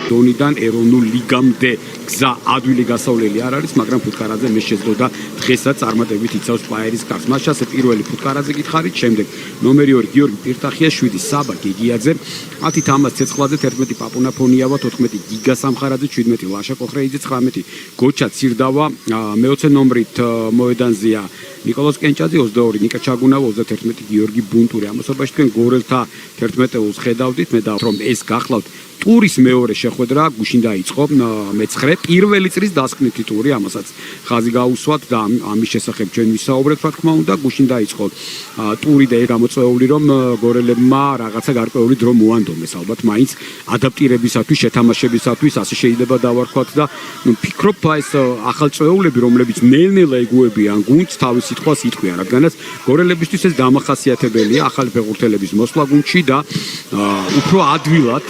დონიდან ეროვნულ ლიგამდე გზა ადვილი გასავლელი არ არის, მაგრამ ფუტკარაძე მე შეძლო დღესაც წარმატებით იცავს პაერის კარს. მას ასე პირველი ფუტკარაძე გითხარით, შემდეგ ნომერი 2 გიორგი პირტახია, 7 საბა გიგიაძე, 10 თამაზ ცეცხლაძე, 11 პაპუნა ფონიავა, 14 გიგა სამხარაძე, 17 ლაშა კოხრეიძე, 19 გოჩა ცირდავა, მე-20 ნომრით მოედანზეა ნიკოლოზ კენჭაძე, 22 ნიკა ჩაგუნავა, 31 გიორგი ბუნტური. ამასობაში თქვენ გორელთა 11-ს ხედავდით, მე დავთ რომ ეს გახლავთ ტურის მეორე შეხვედრა, გუშინ დაიწყო მე-9 პირველი წრის დასკვნითი ტური, ამასაც ხაზი გაუსვათ და ამის შესახებ ჩვენ ვისაუბრებთ, რა თქმა უნდა, გუშინ დაიწყო ტური და გამოწვეული რომ გორელებმა რაღაცა გარკვეული დრო მოანდომეს, ალბათ მაინც ადაპტირებისათვის, შეთამაშებისათვის, ასე შეიძლება დავარქვათ და ვფიქრობ ეს ახალ წვეულები, რომლებიც ნელ-ნელა იგუებიან გუნდს, თავის სიტყვას იტყვიან, რადგანაც გორელებისთვის ეს დამახასიათებელია ახალი ფეხბურთელების მოსვლა გუნდში და უფრო ადვილად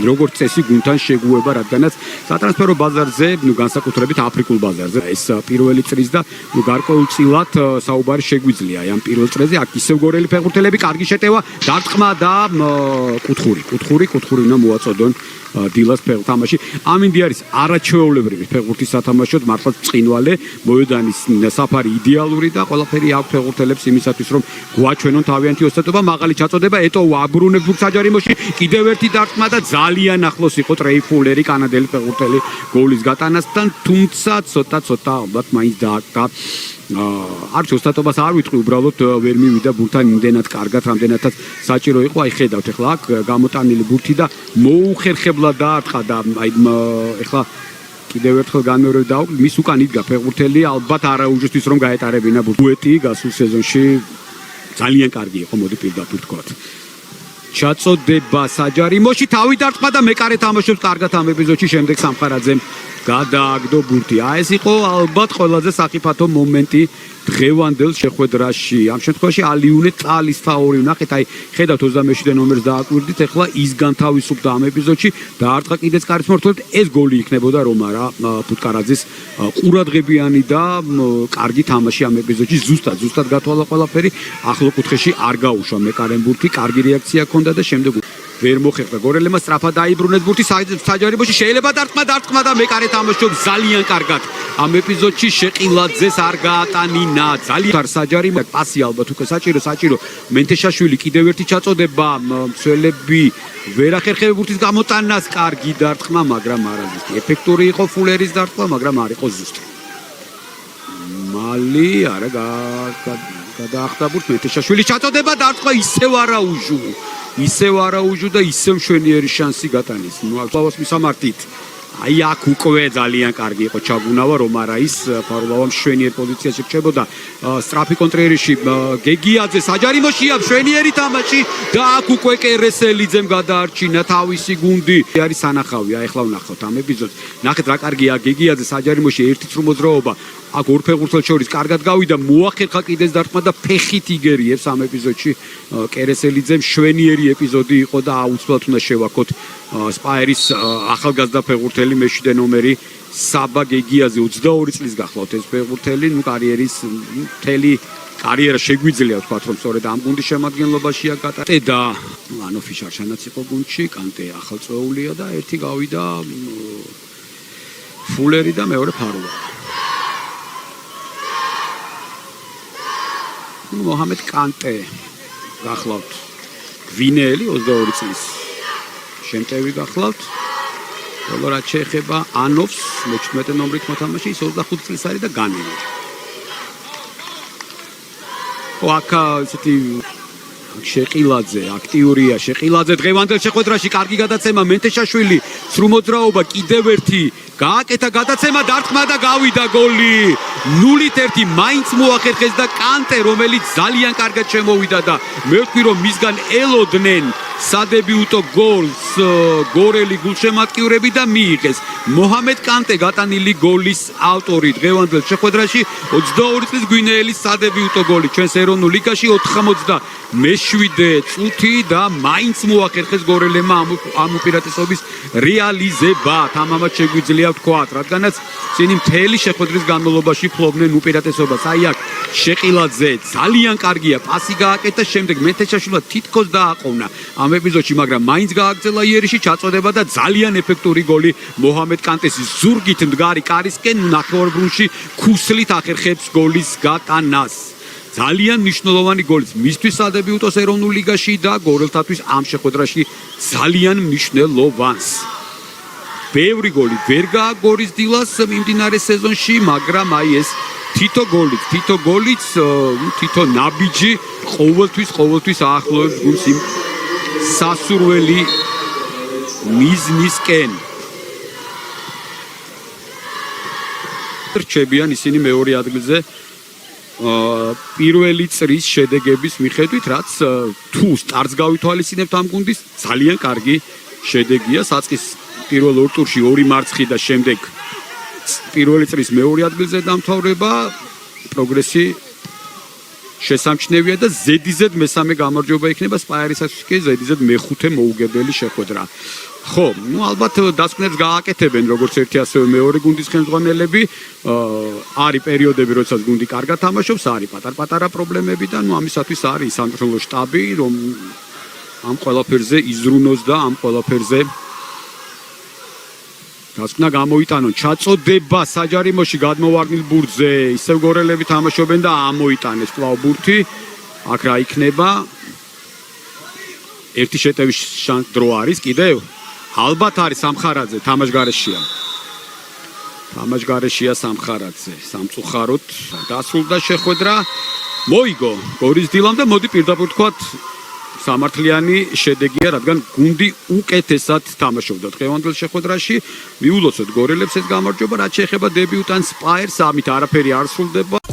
როგორც წესი გუნდთან შეგუება, რადგანაც სატრანსფერო ბაზარზე, განსაკუთრებით აფრიკულ ბაზარზე ეს პირველი წრის და გარკვეულწილად საუბარი შეგვიძლია ამ პირველ წრეზე. აქ ისევ გორელი ფეხბურთელები, კარგი შეტევა, დარტყმა და კუთხური უნდა მოაწოდონ დილას ფეხბურთში. ამინდი არის არაჩვეულებრივი ფეხბურთის სათამაშოდ, მართლაც წინვალე, მოედანის საფარი იდეალური და ყველაფერი აქვს ფეხბურთელებს იმისათვის, რომ გვაჩვენონ თავიანთი ოსტატობა, მაღალი ჩაწოდება, ეტოვა აბრუნებს საჯარიმოში, კიდევ ერთი დარტყმა და ძალიან ახლოს იყო ტრეი ფულერი, კანადელი ფეხბურთელი გოლის გატანასთან, თუმცა ცოტა ალბათ მაინც დააკდა. არც ოსტატობას არ ვიტყვი, უბრალოდ ვერ მივიდა ბურთთან იმდენად კარგად, რამდენადაც საჭირო იყო. აი ხედავთ ახლა აქ გამოტანილი ბურთი და მოუხერხებლად დაარტყა და აი ახლა კიდევ ერთხელ განმეორებ დავუკვირდით, მის უკან იდგა ფეხბურთელი, ალბათ არაუჟისთვის რომ გაეტარებინა ბურთი. გასულ სეზონში ძალიან კარგი იყო, მოდი პირდაპირ ვთქვათ. ჩაწოდება საჯარიმოში, თავი დარტყმა და მეკარე თამაშობს კარგად ამ ეპიზოდში, შემდეგ სამხარაძემ გადააგდო ბურთი. ეს იყო ალბათ ყველაზე საფრთხო მომენტი დღევანდელ შეხვედრაში. ამ შემთხვევაში ალიუნე წალის თაური ვნახეთ, აი ხედავთ 27 ნომერს დააკვირდით, ახლა ის განთავისუფლდა ამ ეპიზოდში, დაარტყა კიდეც კარის მმართველად, ეს გოლი იქნებოდა რომ არა ფუტკარაძის ყურადღებიანი და კარგი თამაში ამ ეპიზოდში. ზუსტად გათვალა ყველაფერი, ახლო კუთხეში არ გაუშვა მეკარემ ბურთი, კარგი რეაქცია ჰქონდა და შემდეგ ვერ მოხერხდა გორელებმა, სწრაფად დაიბრუნეს ბურთი საჯარიმოში, შეიძლება დარტყმა და მეკარე თამაშობს ძალიან კარგად. ამ ეპიზოდში შეყილაძეს არ გაატანინა, ძალიან საჯარიმო პასი ალბათ უკვე საჭირო. მენთეშაშვილი კიდევ ერთი ჩაწოდება, მცველები ვერ ახერხებენ ბურთის გამოტანას, კარგი დარტყმა, მაგრამ არა ზუსტი. ეფექტური იყო ფულერის დარტყმა, მაგრამ არ იყო ზუსტი. მალი არა გადაახტა ბურთს, მენთეშაშვილი ჩაწოდება, დარტყმა ისევ არაუჟუ და ისევ მშვენიერი შანსი გატანის. ფარულავას მისამართით. აი აქ უკვე ძალიან კარგი იყო ჩაგუნავა, რომ არა ის ფარულავა მშვენიერ პოზიციაში რჩებოდა. სტრაფი კონტრერიში გეგიაძე საჯარიმოშია, მშვენიერი თამაში და აქ უკვე კერესელიძემ გადაარჩინა თავისი გუნდი. არის სანახავია, ეხლა ვნახოთ ამ ეპიზოდს. ნახეთ რა კარგია გეგიაძე საჯარიმოში, ერთი წრუ მოძრაობა. აქ ორ ფეხბურთელს შორის კარგად გავიდა, მოახერხა კიდეც დარტყმა და ფეხით იგერიებს ამ ეპიზოდში კერესელიძემ. მშვენიერი ეპიზოდი იყო და აუცილებლად უნდა შევაქოთ სპაერის ახალგაზრდა ფეხბურთელი მე-7 ნომერი საბა გეგიაძე, 22 წლის გახლავთ ეს ფეხბურთელი, კარიერის მთელი კარიერა შეგვიძლია ვთქვათ, რომ სწორედ ამ გუნდის შემადგენლობაშია გატარდა და ლანო ფიშარშანაც იყო გუნდში, კანტე ახალწეულია და ერთი გავიდა ფულერი და მეორე ფარულა. მოჰამედ კანტე გახლავთ გვინეელი 22 წლის შემტევი გახლავთ. ბოლო რაც შეეხება ანოვს, მე-17 ნომრით მოთამაშე, ის 25 წლის არის და განელი. აქ ესეთი შეყილაძე, აქტიურია შეყილაძე დღევანდელ შეხვედრაში, კარგი გადაცემა, მენთეშაშვილი, სრულ მოძრაობა, კიდევ ერთი გააკეთა გადაცემა, დარტყმა და გავიდა გოლი. 0-1 მაინც მოახერხეს და კანტე, რომელიც ძალიან კარგად შემოვიდა და მე ვთქვი რომ მისგან ელოდნენ სადებიუტო გოლს გორელი გულშემატკივრები და მიიღეს. მოჰამედ კანტე გატანილი გოლის ავტორი დღევანდელ შეხვედრაში, 22 წლის გვინეელის სადებიუტო გოლი ჩვენს ეროვნულ ლიგაში, 97 წუთი და მაინც მოახერხეს გორელებმა ამ უპირატესობის რეალიზება. თამამად შეგვიძლია ვთქვათ, რადგანაც წინი მთელი შეხვედრის განმავლობაში ფლობდნენ უპირატესობას. აი აქ შეყილაძე ძალიან კარგია პასი გააკეთა შემდეგ მეთეშაშვილმა თითქოს დააყოვნა ამ ეპიზოდში მაგრამ მაინც გააგრძელა იერიში ჩაწოდება და ძალიან ეფექტური გოლი მოჰამედ კანტესის ზურგით მდგარი კარისკენ ნახევარბრუნში ქუსლით ახერხებს გოლის გატანას ძალიან მნიშვნელოვანი გოლიც მისთვის სადებიუტოს ეროვნულ ლიგაში და გორელთათვის ამ შეხვედრაში ძალიან მნიშვნელოვანს ბევრი გოლი ვერ გააგორის დილას მიმდინარე სეზონში მაგრამ აი ეს თითო გოლიც თითო ნაბიჯი ყოველთვის აახლოებს გუნდს იმ სასურველი მიზნისკენ რჩებიან ისინი მეორე ადგილზე პირველი წრის შედეგების მიხედვით რაც თუ სტარტს გავითვალისწინებთ ამ გუნდის ძალიან კარგი შედეგია საწყის პირველ ორ ტურში 2 მარცხი და შემდეგ პირველი წრის მეორე ადგილზე დამთავრება პროგრესი შესამჩნევია და ზედიზედ მესამე გამარჯვება იქნება სპაიერისათვის კი ზედიზედ მეხუთე მოუგებელი შეხვედრა ხო ალბათ დასკვნებს გააკეთებენ როგორც ერთი ასევე მეორე გუნდის ხელმძღვანელები არის პერიოდები როდესაც გუნდი კარგად თამაშობს არის პატარ-პატარა პრობლემები და ამისათვის არის სამწვრთნელო შტაბი რომ ამ ყველაფერზე იზრუნოს და ამ ყველაფერზე დასკვნა გამოიტანონ ჩაწოდება საჯარიმოში გადმოვარდნილ ბურთზე ისევ გორელები თამაშობენ და ამოიტანეს კვლავ ბურთი აქ რა იქნება ერთი შეტევის დრო არის კიდევ ალბათ არის სამხარაძე თამაშგარეშია სამხარაძე სამწუხაროდ დასრულდა შეხვედრა მოიგო გორის დილამ და მოდი პირდაპირ ვთქვათ სამართლიანი შედეგია, რადგან გუნდი უკეთესად თამაშობდა დღევანდელ შეხვედრაში. მიულოცოთ გორელებს ეს გამარჯვება, რაც შეეხება დებიუტანტ სპაიერს, ამით არაფერი არ სრულდება.